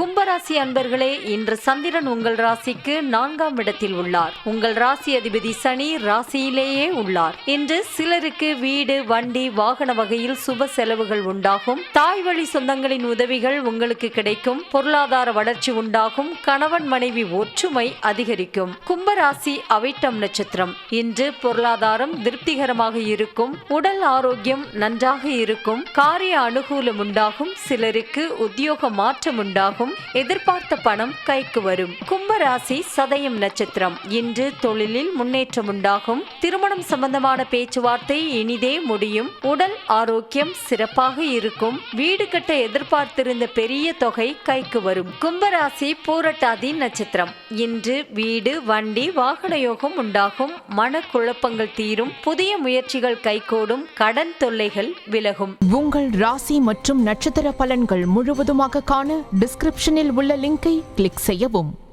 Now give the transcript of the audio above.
கும்பராசி அன்பர்களே, இன்று சந்திரன் உங்கள் ராசிக்கு 4ஆம் இடத்தில் உள்ளார். உங்கள் ராசி அதிபதி சனி ராசியிலேயே உள்ளார். இன்று சிலருக்கு வீடு, வண்டி, வாகன வகையில் சுப செலவுகள் உண்டாகும். தாய் வழி சொந்தங்களின் உதவிகள் உங்களுக்கு கிடைக்கும். பொருளாதார வளர்ச்சி உண்டாகும். கணவன் மனைவி ஒற்றுமை அதிகரிக்கும். கும்பராசி அவிட்டம் நட்சத்திரம். இன்று பொருளாதாரம் திருப்திகரமாக இருக்கும். உடல் ஆரோக்கியம் நன்றாக இருக்கும். காரிய அனுகூலம் உண்டாகும். சிலருக்கு உத்தியோக மாற்றம் உண்டாகும். எதிர்பார்த்த பணம் கைக்கு வரும். கும்பராசி சதயம் நட்சத்திரம். இன்று தொழிலில் முன்னேற்றம் உண்டாகும். திருமணம் சம்பந்தமான பேச்சுவார்த்தை இனிதே முடியும். உடல் ஆரோக்கியம் சிறப்பாக இருக்கும். வீடு கட்ட எதிர்பார்த்திருந்த பெரிய தொகை கைக்கு வரும். கும்பராசி பூரட்டாதி நட்சத்திரம். இன்று வீடு, வண்டி, வாகன யோகம் உண்டாகும். மனக்குழப்பங்கள் தீரும். புதிய முயற்சிகள் கைகூடும். கடன் தொல்லைகள் விலகும். உங்கள் ராசி மற்றும் நட்சத்திர பலன்கள் முழுவதுமாக காண டிஸ்கிரிப்ஷனில் உள்ள லிங்கை கிளிக் செய்யவும்.